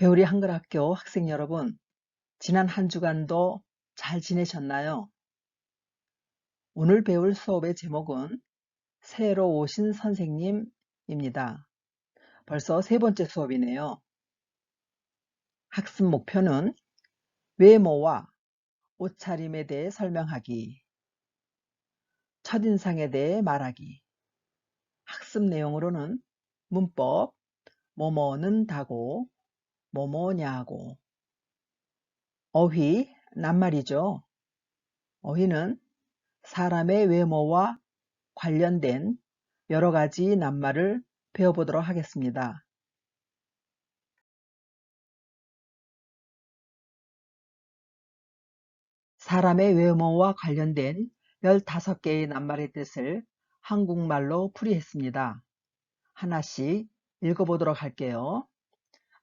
배우리 한글학교 학생 여러분, 지난 한 주간도 잘 지내셨나요? 오늘 배울 수업의 제목은 새로 오신 선생님입니다. 벌써 세 번째 수업이네요. 학습 목표는 외모와 옷차림에 대해 설명하기, 첫인상에 대해 말하기, 학습 내용으로는 문법, 뭐뭐는 다고, 뭐뭐냐고, 어휘, 낱말이죠. 어휘는 사람의 외모와 관련된 여러 가지 낱말을 배워보도록 하겠습니다. 사람의 외모와 관련된 15개의 낱말의 뜻을 한국말로 풀이했습니다. 하나씩 읽어보도록 할게요.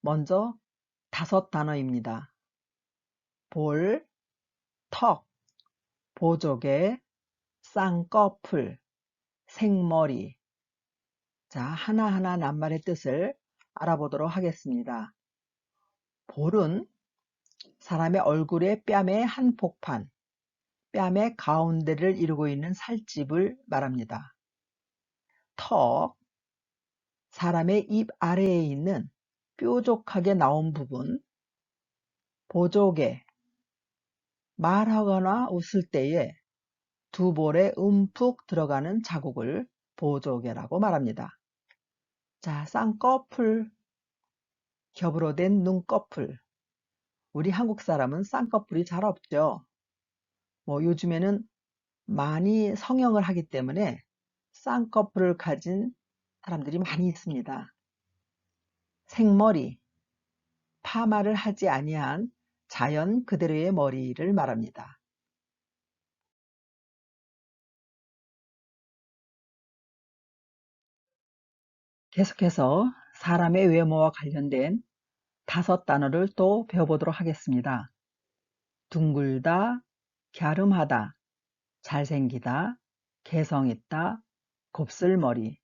먼저 5단어입니다. 볼, 턱, 보조개, 쌍꺼풀, 생머리. 자, 하나하나 낱말의 뜻을 알아보도록 하겠습니다. 볼은 사람의 얼굴의 뺨의 한 복판, 뺨의 가운데를 이루고 있는 살집을 말합니다. 턱, 사람의 입 아래에 있는 뾰족하게 나온 부분. 보조개, 말하거나 웃을 때에 두 볼에 움푹 들어가는 자국을 보조개라고 말합니다. 자, 쌍꺼풀, 겹으로 된 눈꺼풀. 우리 한국 사람은 쌍꺼풀이 잘 없죠. 요즘에는 많이 성형을 하기 때문에 쌍꺼풀을 가진 사람들이 많이 있습니다. 생머리, 파마를 하지 아니한 자연 그대로의 머리를 말합니다. 계속해서 사람의 외모와 관련된 5단어를 또 배워보도록 하겠습니다. 둥글다, 갸름하다, 잘생기다, 개성있다, 곱슬머리.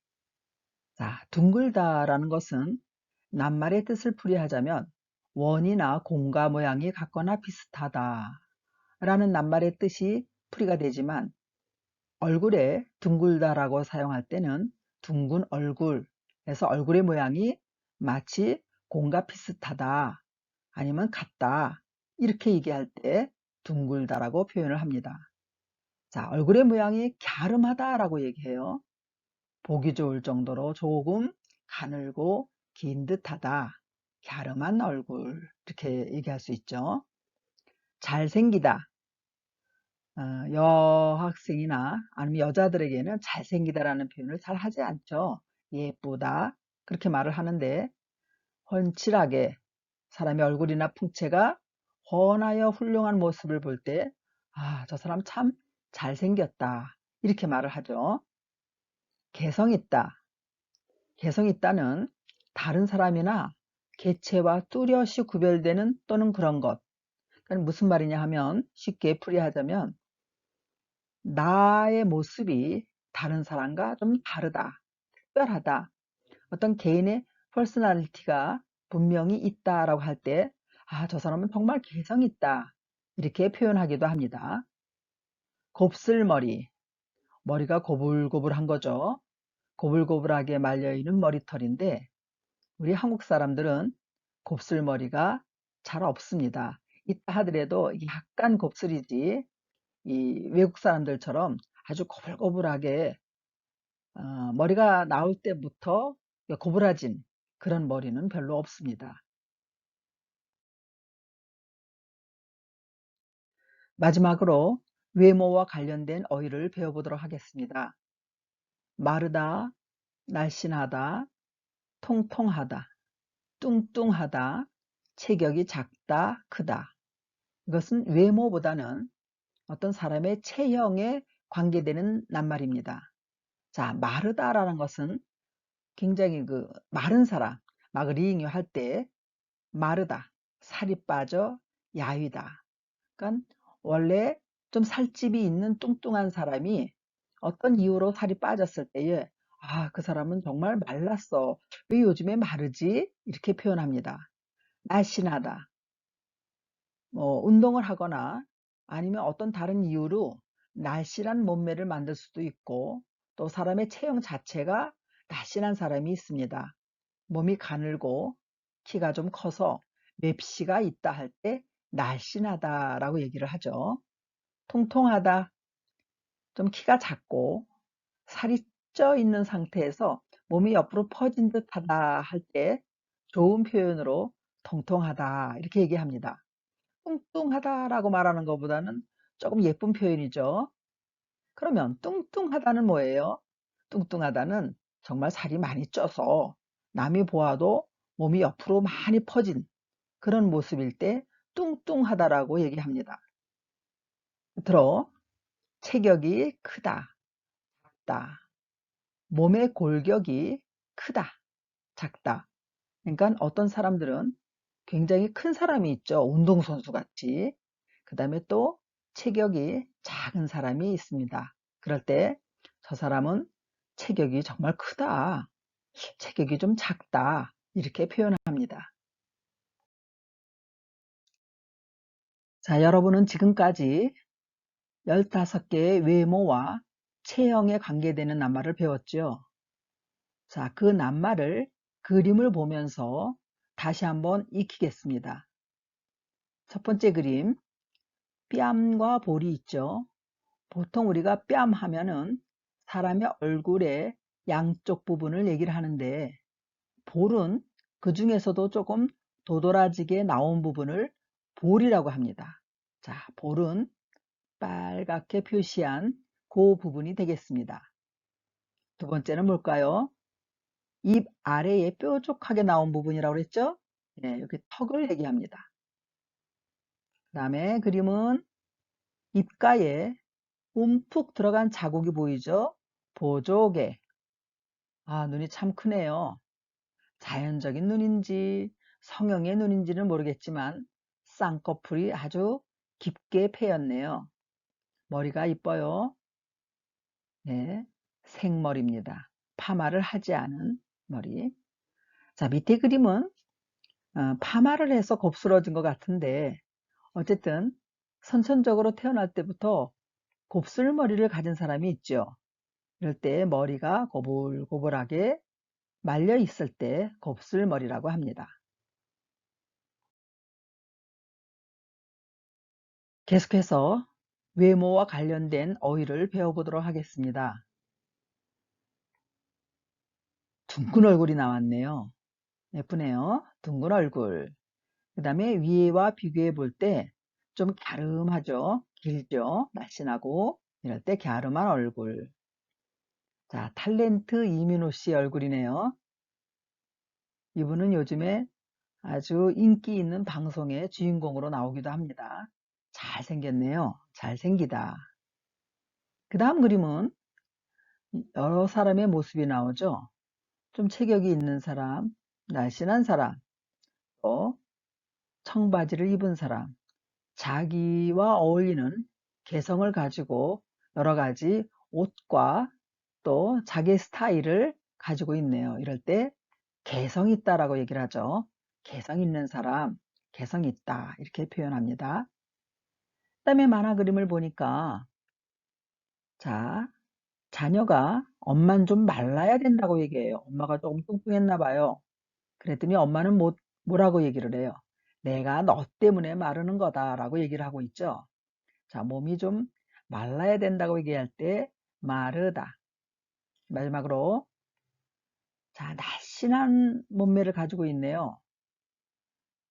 자, 둥글다라는 것은 낱말의 뜻을 풀이하자면 원이나 공과 모양이 같거나 비슷하다 라는 낱말의 뜻이 풀이가 되지만 얼굴에 둥글다라고 사용할 때는 둥근 얼굴에서 얼굴의 모양이 마치 공과 비슷하다 아니면 같다 이렇게 얘기할 때 둥글다라고 표현을 합니다. 자, 얼굴의 모양이 갸름하다라고 얘기해요. 보기 좋을 정도로 조금 가늘고 긴 듯하다. 갸름한 얼굴 이렇게 얘기할 수 있죠. 잘생기다. 여학생이나 아니면 여자들에게는 잘생기다라는 표현을 잘 하지 않죠. 예쁘다 그렇게 말을 하는데 훤칠하게 사람의 얼굴이나 풍채가 훤하여 훌륭한 모습을 볼 때 저 사람 참 잘생겼다 이렇게 말을 하죠. 개성 있다. 개성 있다는 다른 사람이나 개체와 뚜렷이 구별되는 또는 그런 것. 그러니까 무슨 말이냐 하면 쉽게 풀이하자면 나의 모습이 다른 사람과 좀 다르다, 특별하다. 어떤 개인의 퍼스널리티가 분명히 있다라고 할 때, 저 사람은 정말 개성 있다. 이렇게 표현하기도 합니다. 곱슬머리, 머리가 고불고불한 거죠. 고불고불하게 말려있는 머리털인데, 우리 한국 사람들은 곱슬머리가 잘 없습니다. 있다 하더라도 약간 곱슬이지, 이 외국 사람들처럼 아주 고불고불하게 머리가 나올 때부터 고부라진 그런 머리는 별로 없습니다. 마지막으로 외모와 관련된 어휘를 배워보도록 하겠습니다. 마르다, 날씬하다, 통통하다, 뚱뚱하다, 체격이 작다, 크다. 이것은 외모보다는 어떤 사람의 체형에 관계되는 낱말입니다. 자, 마르다라는 것은 굉장히 마른 사람, 막 리잉유 할 때 마르다, 살이 빠져 야위다. 그러니까 원래 좀 살집이 있는 뚱뚱한 사람이 어떤 이유로 살이 빠졌을 때에 그 사람은 정말 말랐어. 왜 요즘에 마르지? 이렇게 표현합니다. 날씬하다. 운동을 하거나 아니면 어떤 다른 이유로 날씬한 몸매를 만들 수도 있고 또 사람의 체형 자체가 날씬한 사람이 있습니다. 몸이 가늘고 키가 좀 커서 맵시가 있다 할 때 날씬하다라고 얘기를 하죠. 통통하다, 좀 키가 작고 살이 쪄 있는 상태에서 몸이 옆으로 퍼진 듯하다 할 때 좋은 표현으로 통통하다 이렇게 얘기합니다. 뚱뚱하다라고 말하는 것보다는 조금 예쁜 표현이죠. 그러면 뚱뚱하다는 뭐예요? 뚱뚱하다는 정말 살이 많이 쪄서 남이 보아도 몸이 옆으로 많이 퍼진 그런 모습일 때 뚱뚱하다라고 얘기합니다. 들어 체격이 크다, 작다, 몸의 골격이 크다, 작다. 그러니까 어떤 사람들은 굉장히 큰 사람이 있죠. 운동선수 같이. 그 다음에 또 체격이 작은 사람이 있습니다. 그럴 때 저 사람은 체격이 정말 크다, 체격이 좀 작다 이렇게 표현합니다. 자, 여러분은 지금까지 15개의 외모와 체형에 관계되는 낱말을 배웠죠. 자, 그 낱말을 그림을 보면서 다시 한번 익히겠습니다. 첫 번째 그림, 뺨과 볼이 있죠. 보통 우리가 뺨 하면은 사람의 얼굴의 양쪽 부분을 얘기를 하는데 볼은 그 중에서도 조금 도드라지게 나온 부분을 볼이라고 합니다. 자, 볼은 빨갛게 표시한 그 부분이 되겠습니다. 두 번째는 뭘까요? 입 아래에 뾰족하게 나온 부분이라고 그랬죠? 네, 여기 턱을 얘기합니다. 그 다음에 그림은 입가에 움푹 들어간 자국이 보이죠? 보조개. 아, 눈이 참 크네요. 자연적인 눈인지 성형의 눈인지는 모르겠지만 쌍꺼풀이 아주 깊게 패였네요. 머리가 이뻐요. 네, 생머리입니다. 파마를 하지 않은 머리. 자, 밑에 그림은 파마를 해서 곱슬어진 것 같은데 어쨌든 선천적으로 태어날 때부터 곱슬머리를 가진 사람이 있죠. 이럴 때 머리가 고불고불하게 말려 있을 때 곱슬머리라고 합니다. 계속해서 외모와 관련된 어휘를 배워보도록 하겠습니다. 둥근 얼굴이 나왔네요. 예쁘네요. 둥근 얼굴. 그 다음에 위에와 비교해 볼 때 좀 갸름하죠. 길죠. 날씬하고 이럴 때 갸름한 얼굴. 자, 탤런트 이민호 씨 얼굴이네요. 이분은 요즘에 아주 인기 있는 방송의 주인공으로 나오기도 합니다. 잘생겼네요. 잘생기다. 그 다음 그림은 여러 사람의 모습이 나오죠. 좀 체격이 있는 사람, 날씬한 사람, 또 청바지를 입은 사람, 자기와 어울리는 개성을 가지고 여러 가지 옷과 또 자기의 스타일을 가지고 있네요. 이럴 때 개성 있다라고 얘기를 하죠. 개성 있는 사람, 개성 있다 이렇게 표현합니다. 그다음에 만화 그림을 보니까 자, 자녀가 엄만 좀 말라야 된다고 얘기해요. 엄마가 조금 뚱뚱했나 봐요. 그랬더니 엄마는 뭐라고 얘기를 해요? 내가 너 때문에 마르는 거다라고 얘기를 하고 있죠. 자, 몸이 좀 말라야 된다고 얘기할 때 마르다. 마지막으로 자, 날씬한 몸매를 가지고 있네요.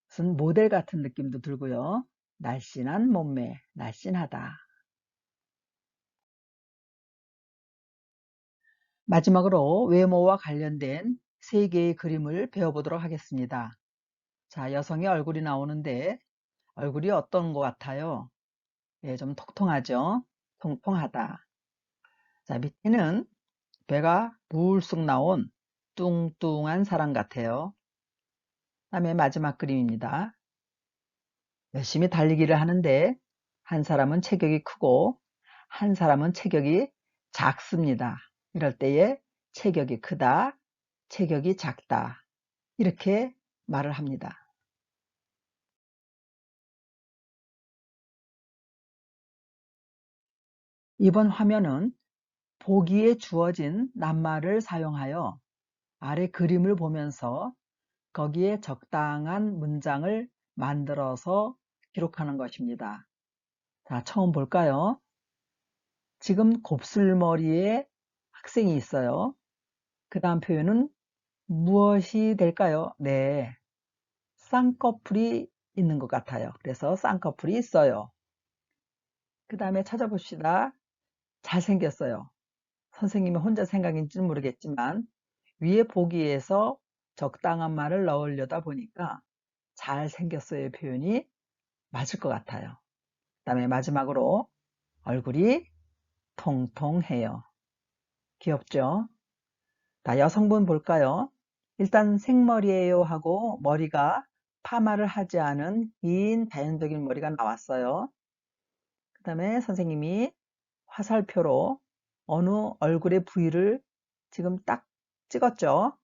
무슨 모델 같은 느낌도 들고요. 날씬한 몸매, 날씬하다. 마지막으로 외모와 관련된 세 개의 그림을 배워보도록 하겠습니다. 자, 여성의 얼굴이 나오는데 얼굴이 어떤 것 같아요? 예, 좀 통통하죠? 통통하다. 자, 밑에는 배가 불쑥 나온 뚱뚱한 사람 같아요. 다음에 마지막 그림입니다. 열심히 달리기를 하는데 한 사람은 체격이 크고 한 사람은 체격이 작습니다. 이럴 때에 체격이 크다, 체격이 작다 이렇게 말을 합니다. 이번 화면은 보기에 주어진 낱말을 사용하여 아래 그림을 보면서 거기에 적당한 문장을 만들어서 기록하는 것입니다. 자, 처음 볼까요? 지금 곱슬머리에 학생이 있어요. 그 다음 표현은 무엇이 될까요? 네, 쌍꺼풀이 있는 것 같아요. 그래서 쌍꺼풀이 있어요. 그 다음에 찾아봅시다. 잘생겼어요. 선생님이 혼자 생각인지는 모르겠지만 위에 보기에서 적당한 말을 넣으려다 보니까 잘생겼어요의 표현이 맞을 것 같아요. 그 다음에 마지막으로 얼굴이 통통해요. 귀엽죠? 자, 여성분 볼까요? 일단 생머리예요 하고 머리가 파마를 하지 않은 긴 자연적인 머리가 나왔어요. 그 다음에 선생님이 화살표로 어느 얼굴의 부위를 지금 딱 찍었죠?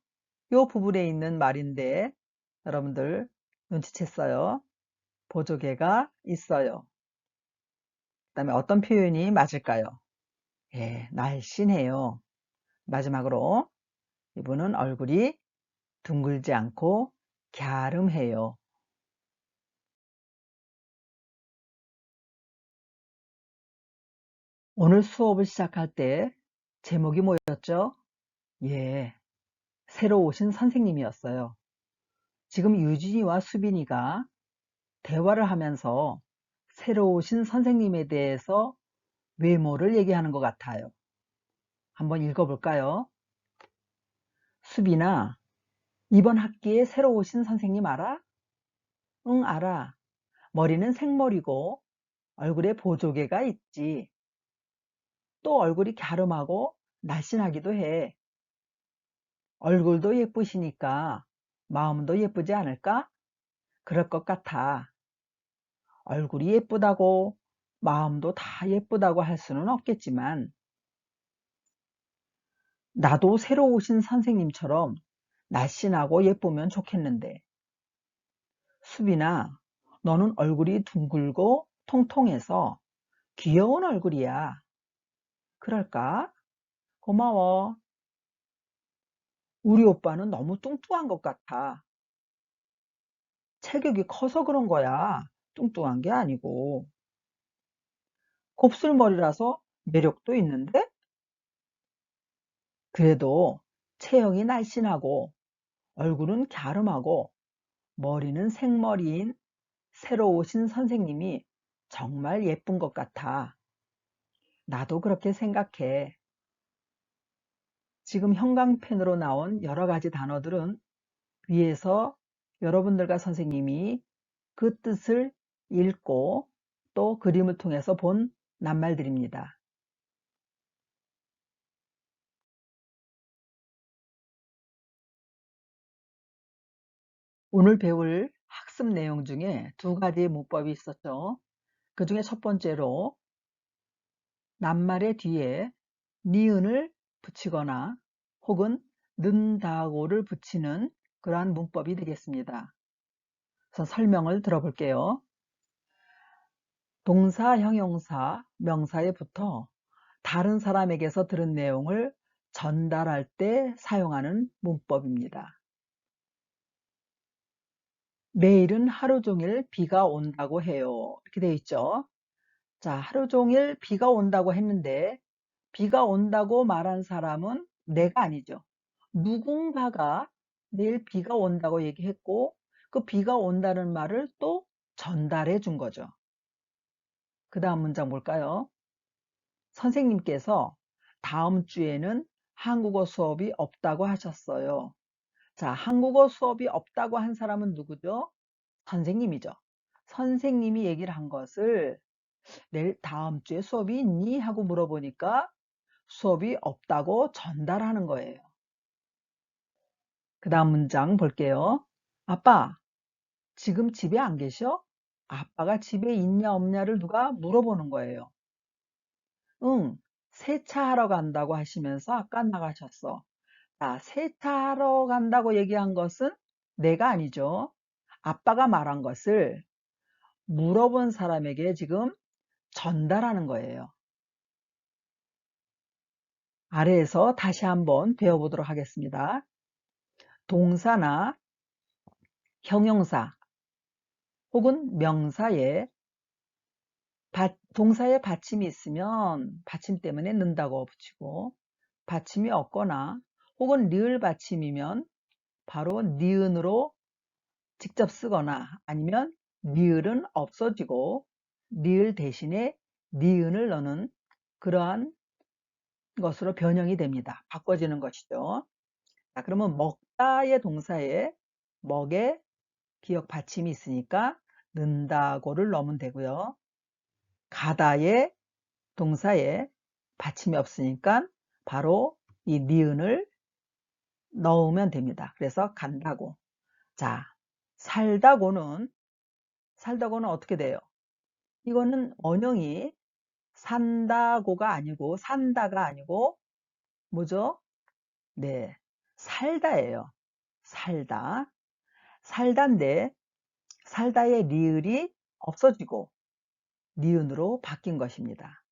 이 부분에 있는 말인데 여러분들 눈치챘어요? 보조개가 있어요. 그 다음에 어떤 표현이 맞을까요? 예, 날씬해요. 마지막으로 이분은 얼굴이 둥글지 않고 갸름해요. 오늘 수업을 시작할 때 제목이 뭐였죠? 예, 새로 오신 선생님이었어요. 지금 유진이와 수빈이가 대화를 하면서 새로 오신 선생님에 대해서 외모를 얘기하는 것 같아요. 한번 읽어볼까요? 수빈아, 이번 학기에 새로 오신 선생님 알아? 응, 알아. 머리는 생머리고 얼굴에 보조개가 있지. 또 얼굴이 갸름하고 날씬하기도 해. 얼굴도 예쁘시니까 마음도 예쁘지 않을까? 그럴 것 같아. 얼굴이 예쁘다고 마음도 다 예쁘다고 할 수는 없겠지만 나도 새로 오신 선생님처럼 날씬하고 예쁘면 좋겠는데. 수빈아, 너는 얼굴이 둥글고 통통해서 귀여운 얼굴이야. 그럴까? 고마워. 우리 오빠는 너무 뚱뚱한 것 같아. 체격이 커서 그런 거야. 뚱뚱한 게 아니고. 곱슬머리라서 매력도 있는데? 그래도 체형이 날씬하고 얼굴은 갸름하고 머리는 생머리인 새로 오신 선생님이 정말 예쁜 것 같아. 나도 그렇게 생각해. 지금 형광펜으로 나온 여러 가지 단어들은 위에서 여러분들과 선생님이 그 뜻을 읽고 또 그림을 통해서 본 낱말들입니다. 오늘 배울 학습 내용 중에 두 가지의 문법이 있었죠. 그 중에 첫 번째로 낱말의 뒤에 니은을 붙이거나 혹은 는다고를 붙이는 그러한 문법이 되겠습니다. 그래서 설명을 들어볼게요. 동사, 형용사, 명사에 붙어 다른 사람에게서 들은 내용을 전달할 때 사용하는 문법입니다. 내일은 하루 종일 비가 온다고 해요. 이렇게 되어 있죠. 자, 하루 종일 비가 온다고 했는데 비가 온다고 말한 사람은 내가 아니죠. 누군가가 내일 비가 온다고 얘기했고 그 비가 온다는 말을 또 전달해 준 거죠. 그 다음 문장 볼까요? 선생님께서 다음 주에는 한국어 수업이 없다고 하셨어요. 자, 한국어 수업이 없다고 한 사람은 누구죠? 선생님이죠. 선생님이 얘기를 한 것을 내일 다음 주에 수업이 있니? 하고 물어보니까 수업이 없다고 전달하는 거예요. 그 다음 문장 볼게요. 아빠, 지금 집에 안 계셔? 아빠가 집에 있냐 없냐를 누가 물어보는 거예요. 응, 세차하러 간다고 하시면서 아까 나가셨어. 자, 세차하러 간다고 얘기한 것은 내가 아니죠. 아빠가 말한 것을 물어본 사람에게 지금 전달하는 거예요. 아래에서 다시 한번 배워보도록 하겠습니다. 동사나 형용사 혹은 명사에 동사에 받침이 있으면 받침 때문에 는다고 붙이고, 받침이 없거나 혹은 리을 받침이면 바로 니은으로 직접 쓰거나, 아니면 니을은 없어지고 리을 대신에 니은을 넣는 그러한 것으로 변형이 됩니다. 바꿔지는 것이죠. 자, 그러면 먹다의 동사에 먹에 기역 받침이 있으니까 는다고를 넣으면 되고요. 가다의 동사에 받침이 없으니까 바로 이 니은을 넣으면 됩니다. 그래서 간다고. 자, 살다고는 어떻게 돼요? 이거는 원형이 산다고가 아니고, 산다가 아니고 뭐죠? 네, 살다예요. 살다. 살다인데 살다의 리을이 없어지고 니은으로 바뀐 것입니다.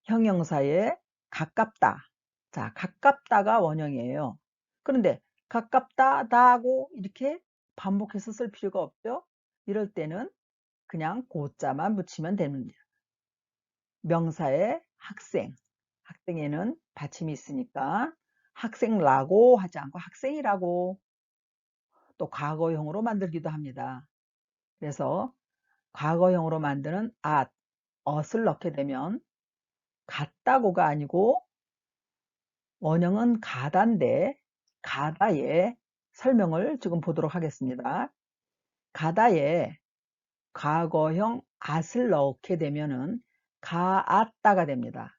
형용사에 가깝다. 자, 가깝다가 원형이에요. 그런데 가깝다다고 이렇게 반복해서 쓸 필요가 없죠. 이럴 때는 그냥 고자만 붙이면 됩니다. 명사에 학생, 학생에는 받침이 있으니까 학생라고 하지 않고 학생이라고, 또 과거형으로 만들기도 합니다. 그래서 과거형으로 만드는 at, ot을 넣게 되면 같다고가 아니고 원형은 가다인데, 가다의 설명을 지금 보도록 하겠습니다. 가다에 과거형 at을 넣게 되면은 가았다가 됩니다.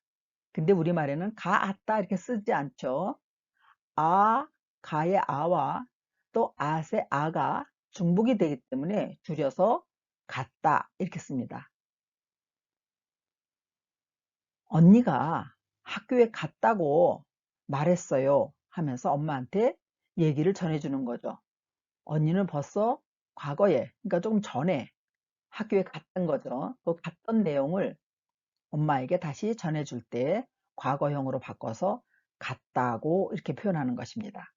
근데 우리말에는 가았다 이렇게 쓰지 않죠. 가의 아와 또 at의 아가 중복이 되기 때문에 줄여서 같다 이렇게 씁니다. 언니가 학교에 갔다고 말했어요 하면서 엄마한테 얘기를 전해주는 거죠. 언니는 벌써 과거에, 그러니까 조금 전에 학교에 갔던 거죠. 그 갔던 내용을 엄마에게 다시 전해줄 때 과거형으로 바꿔서 갔다고 이렇게 표현하는 것입니다.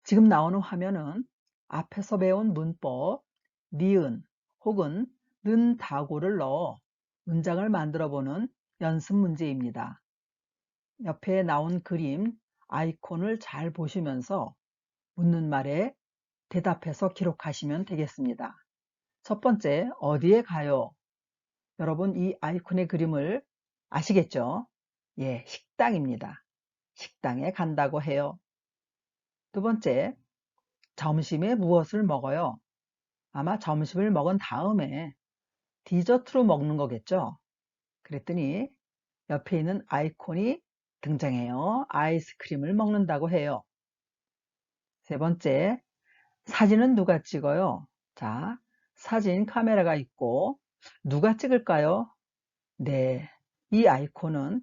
지금 나오는 화면은 앞에서 배운 문법, 니은 혹은 는다고를 넣어 문장을 만들어 보는 연습 문제입니다. 옆에 나온 그림, 아이콘을 잘 보시면서 묻는 말에 대답해서 기록하시면 되겠습니다. 첫 번째, 어디에 가요? 여러분 이 아이콘의 그림을 아시겠죠? 예, 식당입니다. 식당에 간다고 해요. 두 번째, 점심에 무엇을 먹어요? 아마 점심을 먹은 다음에 디저트로 먹는 거겠죠? 그랬더니 옆에 있는 아이콘이 등장해요. 아이스크림을 먹는다고 해요. 세 번째, 사진은 누가 찍어요? 자, 사진 카메라가 있고 누가 찍을까요? 네, 이 아이콘은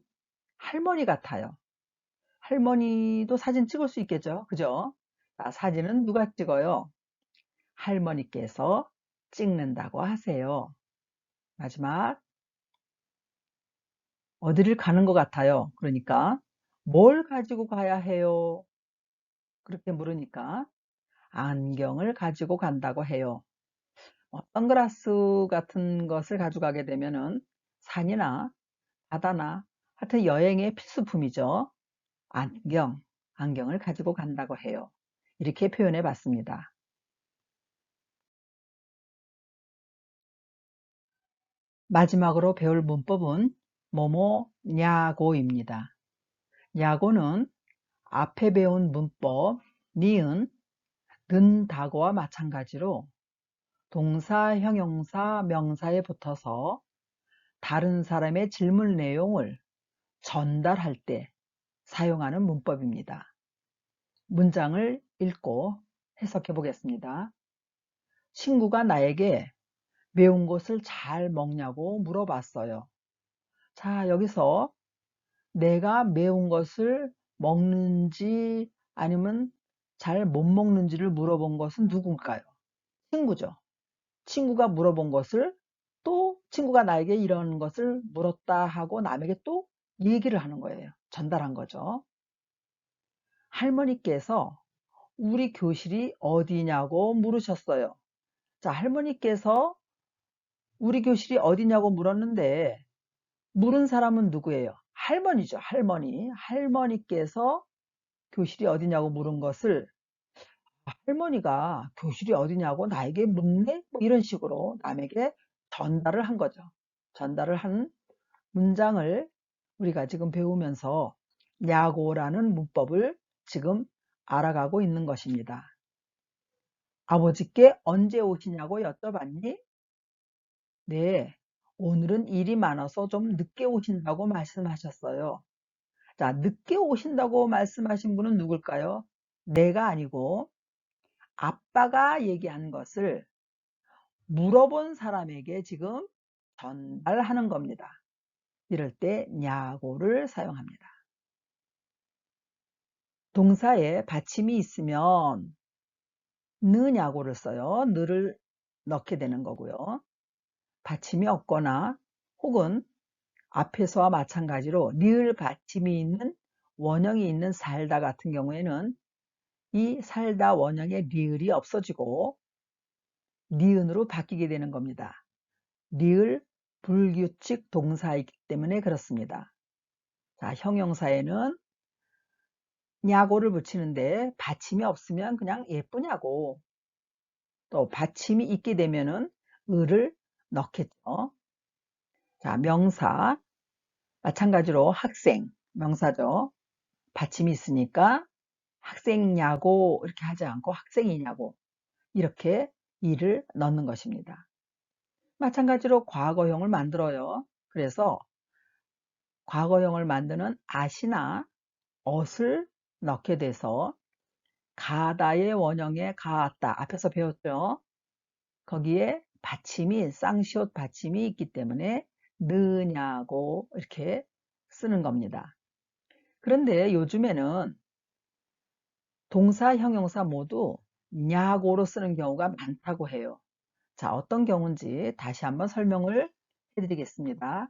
할머니 같아요. 할머니도 사진 찍을 수 있겠죠? 그죠? 자, 사진은 누가 찍어요? 할머니께서 찍는다고 하세요. 마지막, 어디를 가는 것 같아요? 그러니까 뭘 가지고 가야 해요? 그렇게 물으니까 안경을 가지고 간다고 해요. 선글라스 같은 것을 가져가게 되면은 산이나 바다나 하여튼 여행의 필수품이죠. 안경을 가지고 간다고 해요. 이렇게 표현해 봤습니다. 마지막으로 배울 문법은 뭐뭐냐고입니다. 야고는 앞에 배운 문법 니은, 는다고와 마찬가지로 동사, 형용사, 명사에 붙어서 다른 사람의 질문 내용을 전달할 때 사용하는 문법입니다. 문장을 읽고 해석해 보겠습니다. 친구가 나에게 매운 것을 잘 먹냐고 물어봤어요. 자, 여기서 내가 매운 것을 먹는지 아니면 잘 못 먹는지를 물어본 것은 누군가요? 친구죠. 친구가 물어본 것을 또 친구가 나에게 이런 것을 물었다 하고 남에게 또 얘기를 하는 거예요. 전달한 거죠. 할머니께서 우리 교실이 어디냐고 물으셨어요. 자, 할머니께서 우리 교실이 어디냐고 물었는데 물은 사람은 누구예요? 할머니죠. 할머니. 할머니께서 교실이 어디냐고 물은 것을 할머니가 교실이 어디냐고 나에게 묻네? 뭐 이런 식으로 남에게 전달을 한 거죠. 전달을 한 문장을 우리가 지금 배우면서 야고라는 문법을 지금 알아가고 있는 것입니다. 아버지께 언제 오시냐고 여쭤봤니? 네, 오늘은 일이 많아서 좀 늦게 오신다고 말씀하셨어요. 자, 늦게 오신다고 말씀하신 분은 누굴까요? 내가 아니고 아빠가 얘기한 것을 물어본 사람에게 지금 전달하는 겁니다. 이럴 때 냐고를 사용합니다. 동사에 받침이 있으면 느냐고를 써요. 느를 넣게 되는 거고요. 받침이 없거나 혹은 앞에서와 마찬가지로 리을 받침이 있는 원형이 있는 살다 같은 경우에는 이 살다 원형의 리을이 없어지고 니은으로 바뀌게 되는 겁니다. 리을 불규칙 동사이기 때문에 그렇습니다. 자, 형용사에는 냐고를 붙이는데 받침이 없으면 그냥 예쁘냐고, 또 받침이 있게 되면은 을을 넣겠죠. 자, 명사 마찬가지로 학생 명사죠. 받침이 있으니까 학생냐고 이렇게 하지 않고 학생이냐고 이렇게 이를 넣는 것입니다. 마찬가지로 과거형을 만들어요. 그래서 과거형을 만드는 at이나 ot을 넣게 돼서 가다의 원형에 가았다 앞에서 배웠죠. 거기에 받침이 쌍시옷 받침이 있기 때문에 느냐고 이렇게 쓰는 겁니다. 그런데 요즘에는 동사, 형용사 모두 냐고로 쓰는 경우가 많다고 해요. 자, 어떤 경우인지 다시 한번 설명을 해드리겠습니다.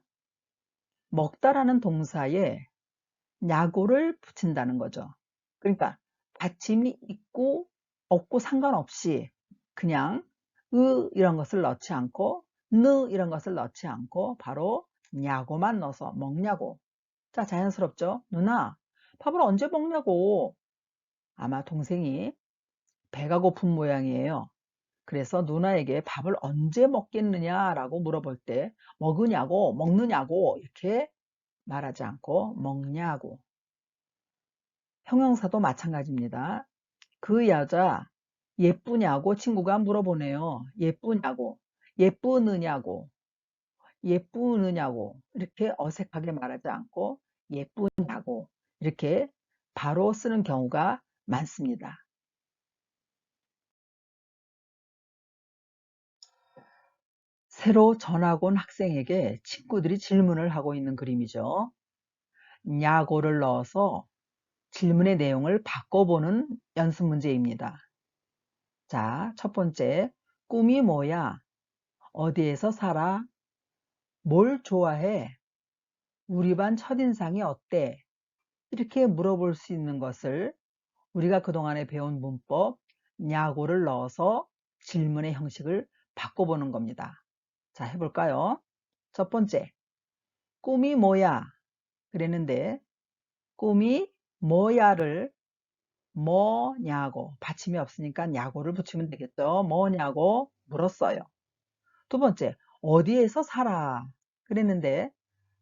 먹다라는 동사에 냐고를 붙인다는 거죠. 그러니까 받침이 있고 없고 상관없이 그냥 이런 것을 넣지 않고 이런 것을 넣지 않고 바로 냐고만 넣어서 먹냐고. 자, 자연스럽죠? 누나, 밥을 언제 먹냐고. 아마 동생이 배가 고픈 모양이에요. 그래서 누나에게 밥을 언제 먹겠느냐라고 물어볼 때 먹으냐고, 먹느냐고 이렇게 말하지 않고 먹냐고. 형용사도 마찬가지입니다. 그 여자 예쁘냐고 친구가 물어보네요. 예쁘냐고, 예쁘느냐고, 예쁘느냐고 이렇게 어색하게 말하지 않고 예쁘냐고 이렇게 바로 쓰는 경우가 많습니다. 새로 전학 온 학생에게 친구들이 질문을 하고 있는 그림이죠. 야고를 넣어서 질문의 내용을 바꿔보는 연습 문제입니다. 자, 첫 번째, 꿈이 뭐야? 어디에서 살아? 뭘 좋아해? 우리 반 첫인상이 어때? 이렇게 물어볼 수 있는 것을 우리가 그동안에 배운 문법 야고를 넣어서 질문의 형식을 바꿔보는 겁니다. 자, 해볼까요? 첫 번째, 꿈이 뭐야? 그랬는데 꿈이 뭐야를 뭐냐고 받침이 없으니까 야고를 붙이면 되겠죠. 뭐냐고 물었어요. 두 번째, 어디에서 살아? 그랬는데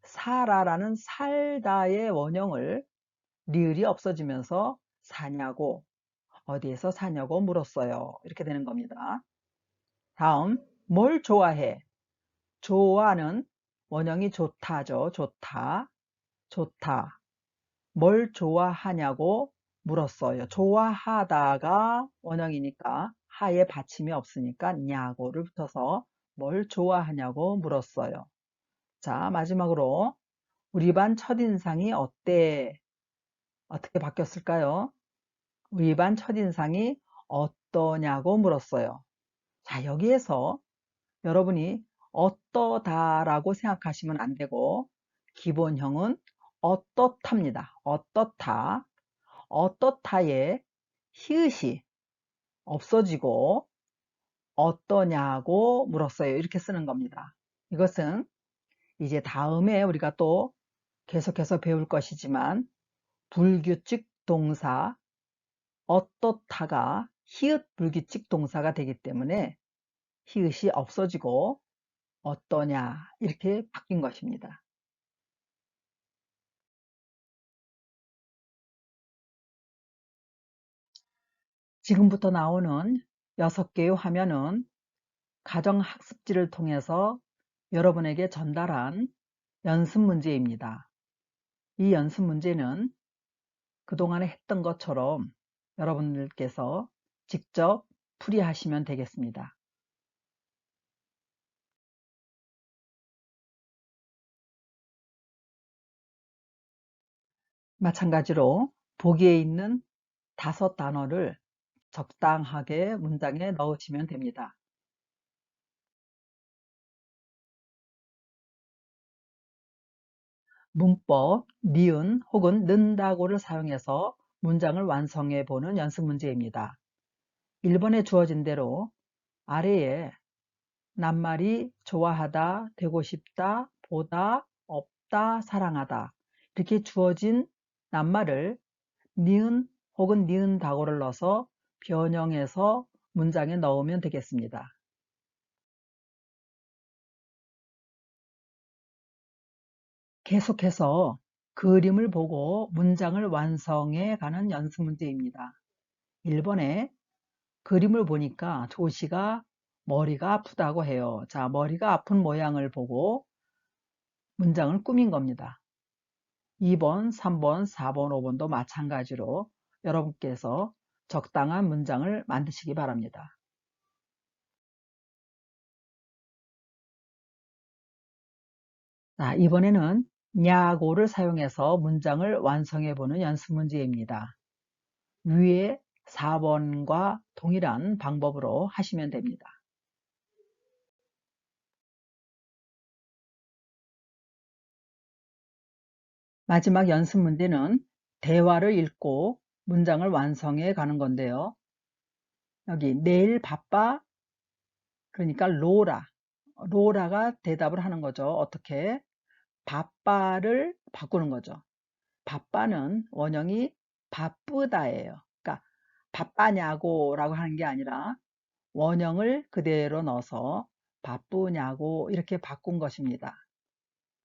살아라는 살다의 원형을 리을이 없어지면서 사냐고 어디에서 사냐고 물었어요. 이렇게 되는 겁니다. 다음, 뭘 좋아해? 좋아는 원형이 좋다죠. 좋다. 좋다. 뭘 좋아하냐고 물었어요. 좋아하다가 원형이니까 하에 받침이 없으니까 냐고를 붙여서 뭘 좋아하냐고 물었어요. 자, 마지막으로 우리 반 첫인상이 어때? 어떻게 바뀌었을까요? 우리 반 첫인상이 어떠냐고 물었어요. 자, 여기에서 여러분이 어떠다라고 생각하시면 안 되고 기본형은 어떻답니다. 어떻다. 어떻다에 히읗이 없어지고 어떠냐고 물었어요. 이렇게 쓰는 겁니다. 이것은 이제 다음에 우리가 또 계속해서 배울 것이지만 불규칙 동사 어떻다가 히읗 불규칙 동사가 되기 때문에 히읗이 없어지고 어떠냐 이렇게 바뀐 것입니다. 지금부터 나오는 6개의 화면은 가정학습지를 통해서 여러분에게 전달한 연습 문제입니다. 이 연습 문제는 그동안에 했던 것처럼 여러분들께서 직접 풀이하시면 되겠습니다. 마찬가지로 보기에 있는 5단어를 적당하게 문장에 넣으시면 됩니다. 문법, 니은 혹은 는다고를 사용해서 문장을 완성해 보는 연습 문제입니다. 1번에 주어진 대로 아래에 낱말이 좋아하다, 되고 싶다, 보다, 없다, 사랑하다 이렇게 주어진 낱말을 니은 혹은 니은다고를 넣어서 변형해서 문장에 넣으면 되겠습니다. 계속해서 그림을 보고 문장을 완성해 가는 연습 문제입니다. 1번에 그림을 보니까 조씨가 머리가 아프다고 해요. 자, 머리가 아픈 모양을 보고 문장을 꾸민 겁니다. 2번, 3번, 4번, 5번도 마찬가지로 여러분께서 적당한 문장을 만드시기 바랍니다. 자, 이번에는 냐고를 사용해서 문장을 완성해 보는 연습 문제입니다. 위에 4번과 동일한 방법으로 하시면 됩니다. 마지막 연습 문제는 대화를 읽고 문장을 완성해 가는 건데요. 여기 내일 바빠 그러니까 로라가 대답을 하는 거죠. 어떻게? 바빠를 바꾸는 거죠. 바빠는 원형이 바쁘다예요. 그러니까 바빠냐고 라고 하는 게 아니라 원형을 그대로 넣어서 바쁘냐고 이렇게 바꾼 것입니다.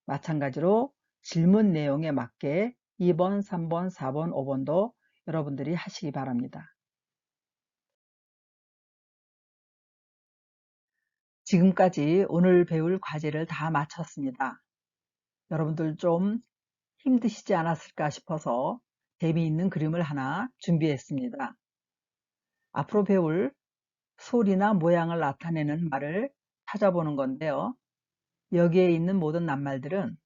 마찬가지로 질문 내용에 맞게 2번, 3번, 4번, 5번도 여러분들이 하시기 바랍니다. 지금까지 오늘 배울 과제를 다 마쳤습니다. 여러분들 좀 힘드시지 않았을까 싶어서 재미있는 그림을 하나 준비했습니다. 앞으로 배울 소리나 모양을 나타내는 말을 찾아보는 건데요. 여기에 있는 모든 낱말들은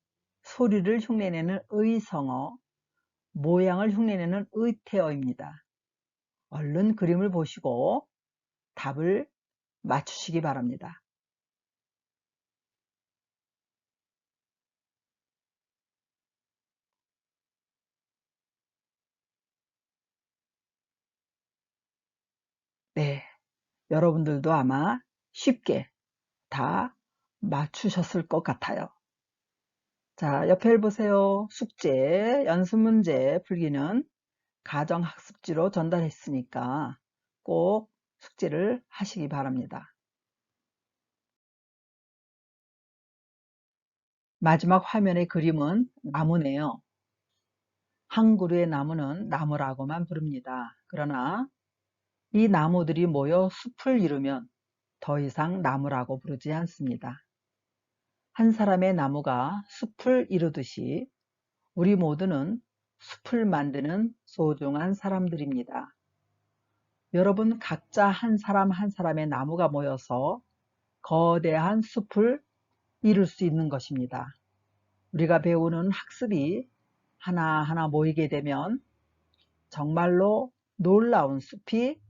소리를 흉내내는 의성어, 모양을 흉내내는 의태어입니다. 얼른 그림을 보시고 답을 맞추시기 바랍니다. 네, 여러분들도 아마 쉽게 다 맞추셨을 것 같아요. 자, 옆에 보세요. 숙제, 연습 문제 풀기는 가정학습지로 전달했으니까 꼭 숙제를 하시기 바랍니다. 마지막 화면의 그림은 나무네요. 한 그루의 나무는 나무라고만 부릅니다. 그러나 이 나무들이 모여 숲을 이루면 더 이상 나무라고 부르지 않습니다. 한 사람의 나무가 숲을 이루듯이 우리 모두는 숲을 만드는 소중한 사람들입니다. 여러분 각자 한 사람 한 사람의 나무가 모여서 거대한 숲을 이룰 수 있는 것입니다. 우리가 배우는 학습이 하나하나 모이게 되면 정말로 놀라운 숲이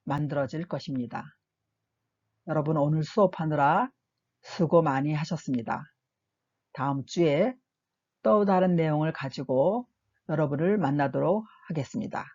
만들어질 것입니다. 여러분 오늘 수업하느라 수고 많이 하셨습니다. 다음 주에 또 다른 내용을 가지고 여러분을 만나도록 하겠습니다.